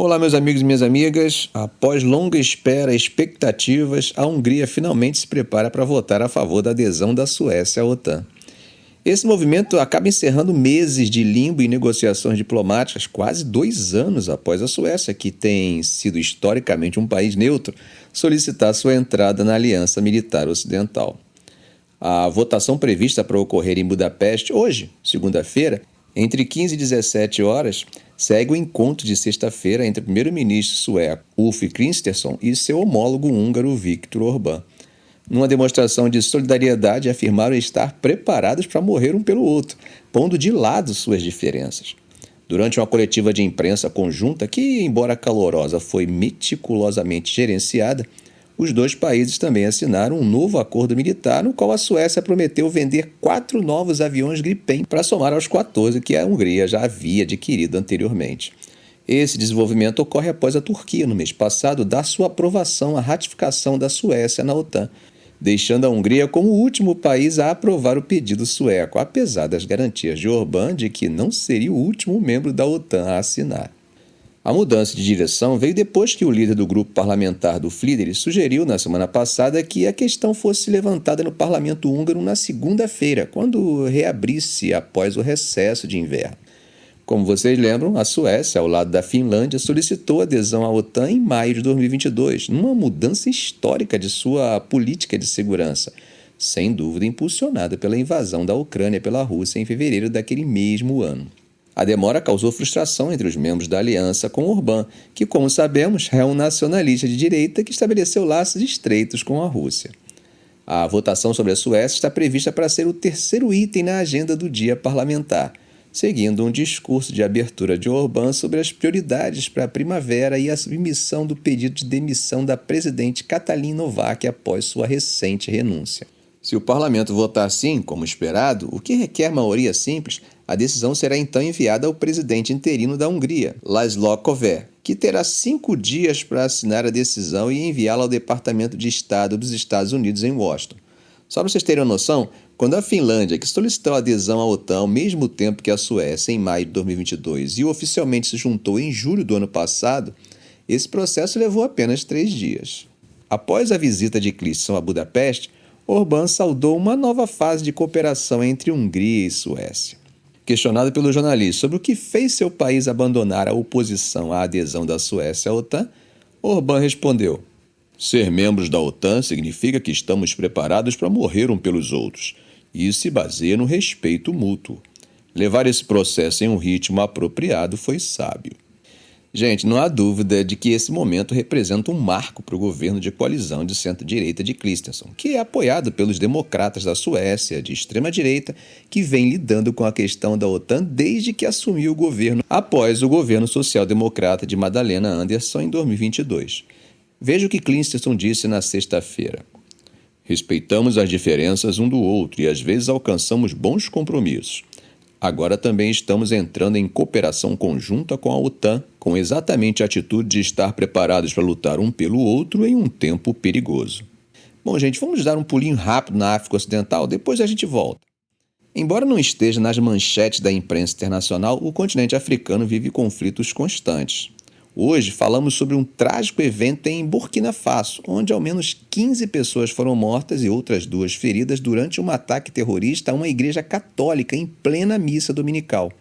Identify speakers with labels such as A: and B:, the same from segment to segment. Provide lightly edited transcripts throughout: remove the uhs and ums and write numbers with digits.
A: Olá, meus amigos e minhas amigas. Após longa espera e expectativas, a Hungria finalmente se prepara para votar a favor da adesão da Suécia à OTAN. Esse movimento acaba encerrando meses de limbo e negociações diplomáticas, quase 2 anos após a Suécia, que tem sido historicamente um país neutro, solicitar sua entrada na Aliança Militar Ocidental. A votação prevista para ocorrer em Budapeste hoje, segunda-feira, entre 15 e 17 horas, segue o encontro de sexta-feira entre o primeiro-ministro sueco Ulf Kristersson e seu homólogo húngaro Viktor Orbán. Numa demonstração de solidariedade, afirmaram estar preparados para morrer um pelo outro, pondo de lado suas diferenças. Durante uma coletiva de imprensa conjunta, que, embora calorosa, foi meticulosamente gerenciada, os dois países também assinaram um novo acordo militar, no qual a Suécia prometeu vender 4 novos aviões Gripen para somar aos 14 que a Hungria já havia adquirido anteriormente. Esse desenvolvimento ocorre após a Turquia, no mês passado, dar sua aprovação à ratificação da Suécia na OTAN, deixando a Hungria como o último país a aprovar o pedido sueco, apesar das garantias de Orbán de que não seria o último membro da OTAN a assinar. A mudança de direção veio depois que o líder do grupo parlamentar do Fidesz sugeriu na semana passada que a questão fosse levantada no parlamento húngaro na segunda-feira, quando reabrisse após o recesso de inverno. Como vocês lembram, a Suécia, ao lado da Finlândia, solicitou adesão à OTAN em maio de 2022, numa mudança histórica de sua política de segurança, sem dúvida impulsionada pela invasão da Ucrânia pela Rússia em fevereiro daquele mesmo ano. A demora causou frustração entre os membros da aliança com Orbán, que, como sabemos, é um nacionalista de direita que estabeleceu laços estreitos com a Rússia. A votação sobre a Suécia está prevista para ser o terceiro item na agenda do dia parlamentar, seguindo um discurso de abertura de Orbán sobre as prioridades para a primavera e a submissão do pedido de demissão da presidente Katalin Novák após sua recente renúncia. Se o parlamento votar sim, como esperado, o que requer maioria simples, a decisão será então enviada ao presidente interino da Hungria, László Kövér, que terá 5 dias para assinar a decisão e enviá-la ao Departamento de Estado dos Estados Unidos em Washington. Só para vocês terem uma noção, quando a Finlândia, que solicitou a adesão à OTAN ao mesmo tempo que a Suécia em maio de 2022 e oficialmente se juntou em julho do ano passado, esse processo levou apenas 3 dias. Após a visita de Kristersson a Budapeste, Orbán saudou uma nova fase de cooperação entre Hungria e Suécia. Questionado pelo jornalista sobre o que fez seu país abandonar a oposição à adesão da Suécia à OTAN, Orbán respondeu: "Ser membros da OTAN significa que estamos preparados para morrer um pelos outros, e isso se baseia no respeito mútuo. Levar esse processo em um ritmo apropriado foi sábio." Gente, não há dúvida de que esse momento representa um marco para o governo de coalizão de centro-direita de Kristersson, que é apoiado pelos democratas da Suécia, de extrema-direita, que vem lidando com a questão da OTAN desde que assumiu o governo após o governo social-democrata de Magdalena Andersson em 2022. Veja o que Kristersson disse na sexta-feira. "Respeitamos as diferenças um do outro e às vezes alcançamos bons compromissos. Agora também estamos entrando em cooperação conjunta com a OTAN, com exatamente a atitude de estar preparados para lutar um pelo outro em um tempo perigoso." Bom, gente, vamos dar um pulinho rápido na África Ocidental, depois a gente volta. Embora não esteja nas manchetes da imprensa internacional, o continente africano vive conflitos constantes. Hoje falamos sobre um trágico evento em Burkina Faso, onde ao menos 15 pessoas foram mortas e outras 2 feridas durante um ataque terrorista a uma igreja católica em plena missa dominical,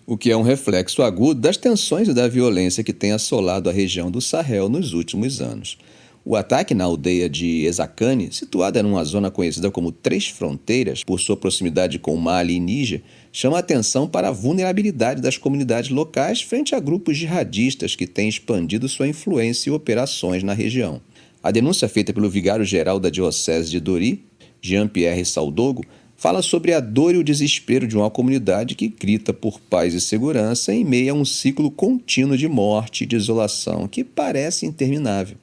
A: o que é um reflexo agudo das tensões e da violência que tem assolado a região do Sahel nos últimos anos. O ataque na aldeia de Ezakane, situada numa zona conhecida como Três Fronteiras, por sua proximidade com Mali e Níger, chama a atenção para a vulnerabilidade das comunidades locais frente a grupos jihadistas que têm expandido sua influência e operações na região. A denúncia feita pelo vigário-geral da Diocese de Dori, Jean-Pierre Saudogo, fala sobre a dor e o desespero de uma comunidade que grita por paz e segurança em meio a um ciclo contínuo de morte e de isolação que parece interminável.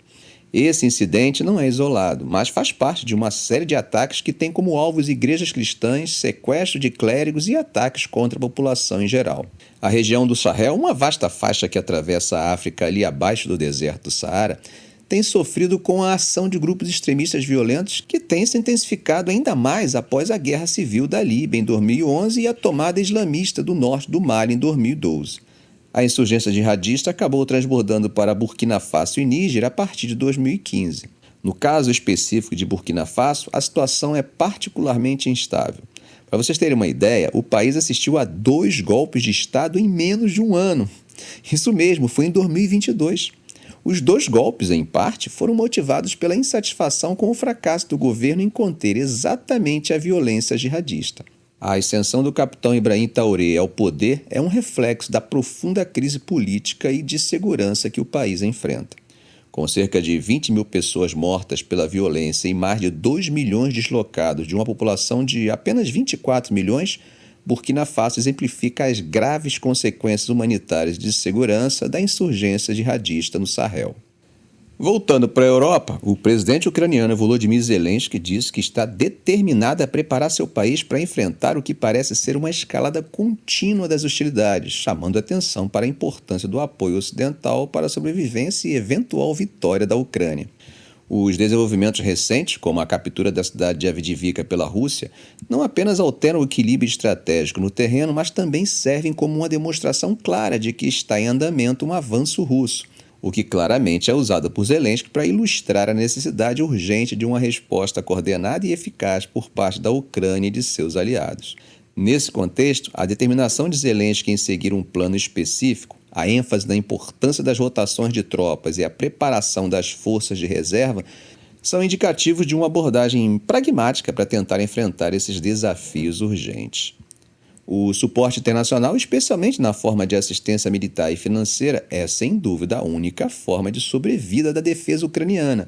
A: Esse incidente não é isolado, mas faz parte de uma série de ataques que tem como alvos igrejas cristãs, sequestro de clérigos e ataques contra a população em geral. A região do Sahel, uma vasta faixa que atravessa a África ali abaixo do deserto do Saara, tem sofrido com a ação de grupos extremistas violentos que tem se intensificado ainda mais após a Guerra Civil da Líbia em 2011 e a tomada islamista do norte do Mali em 2012. A insurgência jihadista acabou transbordando para Burkina Faso e Níger a partir de 2015. No caso específico de Burkina Faso, a situação é particularmente instável. Para vocês terem uma ideia, o país assistiu a 2 golpes de Estado em menos de um ano. Isso mesmo, foi em 2022. Os 2 golpes, em parte, foram motivados pela insatisfação com o fracasso do governo em conter exatamente a violência jihadista. A ascensão do capitão Ibrahim Traoré ao poder é um reflexo da profunda crise política e de segurança que o país enfrenta. Com cerca de 20 mil pessoas mortas pela violência e mais de 2 milhões deslocados de uma população de apenas 24 milhões, Burkina Faso exemplifica as graves consequências humanitárias de segurança da insurgência jihadista no Sahel. Voltando para a Europa, o presidente ucraniano Volodymyr Zelensky disse que está determinado a preparar seu país para enfrentar o que parece ser uma escalada contínua das hostilidades, chamando atenção para a importância do apoio ocidental para a sobrevivência e eventual vitória da Ucrânia. Os desenvolvimentos recentes, como a captura da cidade de Avdiivka pela Rússia, não apenas alteram o equilíbrio estratégico no terreno, mas também servem como uma demonstração clara de que está em andamento um avanço russo, o que claramente é usado por Zelensky para ilustrar a necessidade urgente de uma resposta coordenada e eficaz por parte da Ucrânia e de seus aliados. Nesse contexto, a determinação de Zelensky em seguir um plano específico, a ênfase na importância das rotações de tropas e a preparação das forças de reserva são indicativos de uma abordagem pragmática para tentar enfrentar esses desafios urgentes. O suporte internacional, especialmente na forma de assistência militar e financeira, é, sem dúvida, a única forma de sobrevida da defesa ucraniana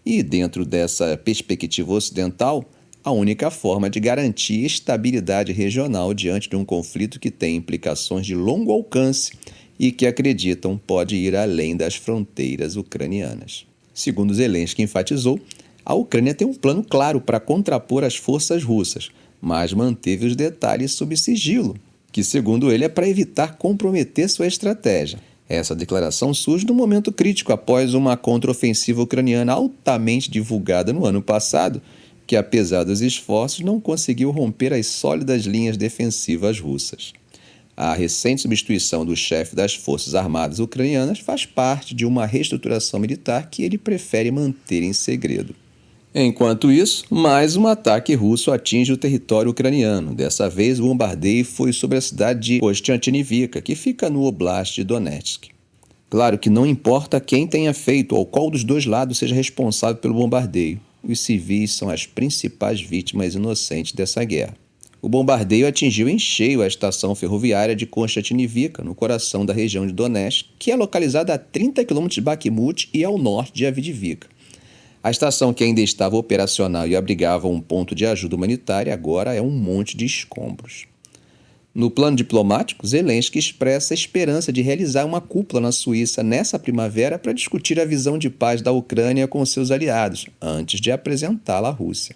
A: e, dentro dessa perspectiva ocidental, a única forma de garantir estabilidade regional diante de um conflito que tem implicações de longo alcance e que acreditam pode ir além das fronteiras ucranianas. Segundo Zelensky enfatizou, a Ucrânia tem um plano claro para contrapor as forças russas, mas manteve os detalhes sob sigilo, que, segundo ele, é para evitar comprometer sua estratégia. Essa declaração surge num momento crítico após uma contraofensiva ucraniana altamente divulgada no ano passado, que, apesar dos esforços, não conseguiu romper as sólidas linhas defensivas russas. A recente substituição do chefe das Forças Armadas ucranianas faz parte de uma reestruturação militar que ele prefere manter em segredo. Enquanto isso, mais um ataque russo atinge o território ucraniano. Dessa vez, o bombardeio foi sobre a cidade de Kostiantynivka, que fica no Oblast de Donetsk. Claro que não importa quem tenha feito ou qual dos 2 lados seja responsável pelo bombardeio. Os civis são as principais vítimas inocentes dessa guerra. O bombardeio atingiu em cheio a estação ferroviária de Kostiantynivka, no coração da região de Donetsk, que é localizada a 30 km de Bakhmut e ao norte de Avdiivka. A estação, que ainda estava operacional e abrigava um ponto de ajuda humanitária, agora é um monte de escombros. No plano diplomático, Zelensky expressa a esperança de realizar uma cúpula na Suíça nessa primavera para discutir a visão de paz da Ucrânia com seus aliados, antes de apresentá-la à Rússia.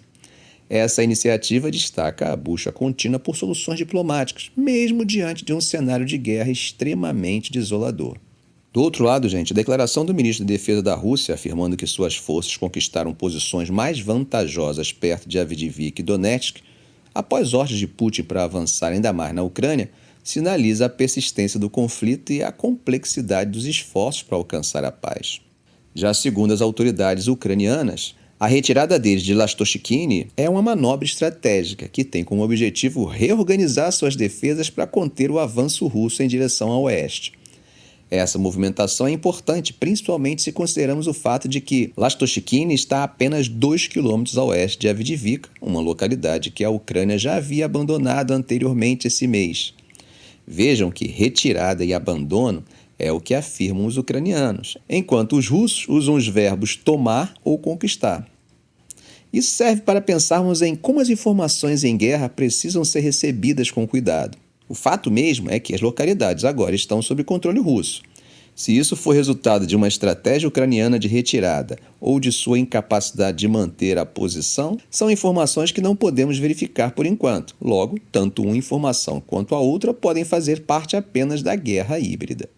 A: Essa iniciativa destaca a busca contínua por soluções diplomáticas, mesmo diante de um cenário de guerra extremamente desolador. Do outro lado, a declaração do ministro da Defesa da Rússia, afirmando que suas forças conquistaram posições mais vantajosas perto de Avdiivka e Donetsk, após ordens de Putin para avançar ainda mais na Ucrânia, sinaliza a persistência do conflito e a complexidade dos esforços para alcançar a paz. Já segundo as autoridades ucranianas, a retirada deles de Lastochkine é uma manobra estratégica que tem como objetivo reorganizar suas defesas para conter o avanço russo em direção ao oeste. Essa movimentação é importante, principalmente se consideramos o fato de que Lastochkine está a apenas 2 km a oeste de Avdiivka, uma localidade que a Ucrânia já havia abandonado anteriormente esse mês. Vejam que retirada e abandono é o que afirmam os ucranianos, enquanto os russos usam os verbos tomar ou conquistar. Isso serve para pensarmos em como as informações em guerra precisam ser recebidas com cuidado. O fato mesmo é que as localidades agora estão sob controle russo. Se isso for resultado de uma estratégia ucraniana de retirada ou de sua incapacidade de manter a posição, são informações que não podemos verificar por enquanto. Logo, tanto uma informação quanto a outra podem fazer parte apenas da guerra híbrida.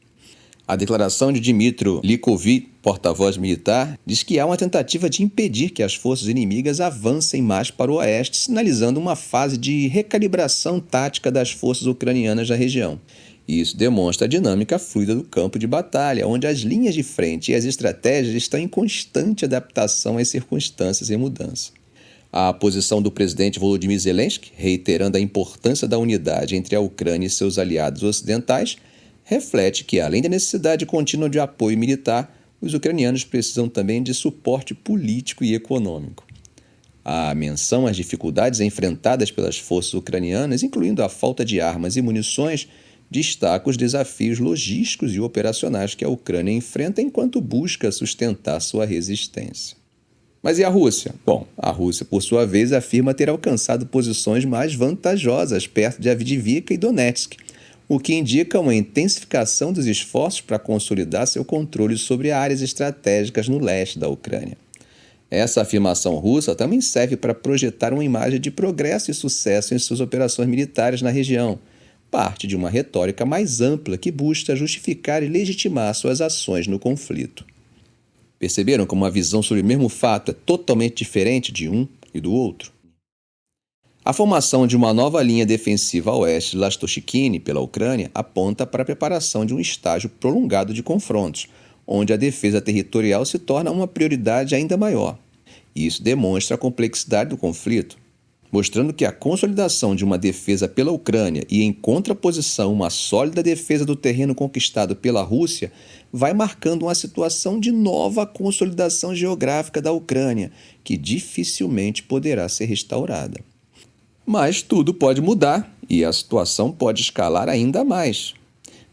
A: A declaração de Dmytro Likovy, porta-voz militar, diz que há uma tentativa de impedir que as forças inimigas avancem mais para o oeste, sinalizando uma fase de recalibração tática das forças ucranianas na região. E isso demonstra a dinâmica fluida do campo de batalha, onde as linhas de frente e as estratégias estão em constante adaptação às circunstâncias em mudança. A posição do presidente Volodymyr Zelensky, reiterando a importância da unidade entre a Ucrânia e seus aliados ocidentais, reflete que, além da necessidade contínua de apoio militar, os ucranianos precisam também de suporte político e econômico. A menção às dificuldades enfrentadas pelas forças ucranianas, incluindo a falta de armas e munições, destaca os desafios logísticos e operacionais que a Ucrânia enfrenta enquanto busca sustentar sua resistência. Mas e a Rússia? Bom, a Rússia, por sua vez, afirma ter alcançado posições mais vantajosas perto de Avdiivka e Donetsk, o que indica uma intensificação dos esforços para consolidar seu controle sobre áreas estratégicas no leste da Ucrânia. Essa afirmação russa também serve para projetar uma imagem de progresso e sucesso em suas operações militares na região, parte de uma retórica mais ampla que busca justificar e legitimar suas ações no conflito. Perceberam como a visão sobre o mesmo fato é totalmente diferente de um e do outro? A formação de uma nova linha defensiva a oeste de Lastochkine pela Ucrânia aponta para a preparação de um estágio prolongado de confrontos, onde a defesa territorial se torna uma prioridade ainda maior. Isso demonstra a complexidade do conflito, mostrando que a consolidação de uma defesa pela Ucrânia e, em contraposição, uma sólida defesa do terreno conquistado pela Rússia vai marcando uma situação de nova consolidação geográfica da Ucrânia, que dificilmente poderá ser restaurada. Mas tudo pode mudar e a situação pode escalar ainda mais.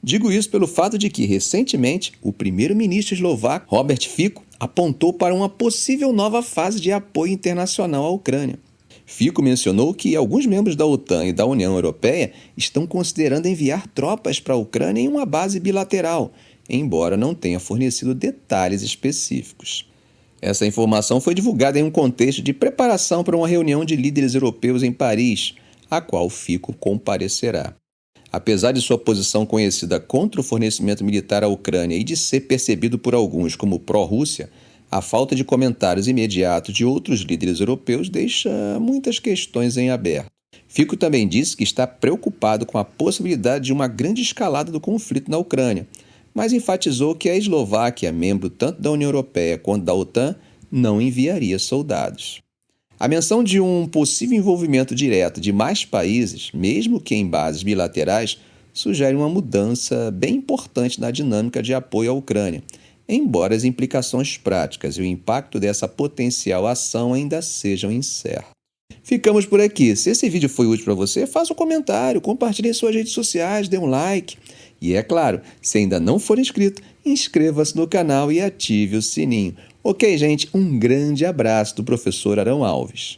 A: Digo isso pelo fato de que, recentemente, o primeiro-ministro eslovaco, Robert Fico, apontou para uma possível nova fase de apoio internacional à Ucrânia. Fico mencionou que alguns membros da OTAN e da União Europeia estão considerando enviar tropas para a Ucrânia em uma base bilateral, embora não tenha fornecido detalhes específicos. Essa informação foi divulgada em um contexto de preparação para uma reunião de líderes europeus em Paris, a qual Fico comparecerá. Apesar de sua posição conhecida contra o fornecimento militar à Ucrânia e de ser percebido por alguns como pró-Rússia, a falta de comentários imediatos de outros líderes europeus deixa muitas questões em aberto. Fico também disse que está preocupado com a possibilidade de uma grande escalada do conflito na Ucrânia, mas enfatizou que a Eslováquia, membro tanto da União Europeia quanto da OTAN, não enviaria soldados. A menção de um possível envolvimento direto de mais países, mesmo que em bases bilaterais, sugere uma mudança bem importante na dinâmica de apoio à Ucrânia, embora as implicações práticas e o impacto dessa potencial ação ainda sejam incertos. Ficamos por aqui. Se esse vídeo foi útil para você, faça um comentário, compartilhe em suas redes sociais, dê um like. E é claro, se ainda não for inscrito, inscreva-se no canal e ative o sininho. Ok, gente? Um grande abraço do professor Arão Alves.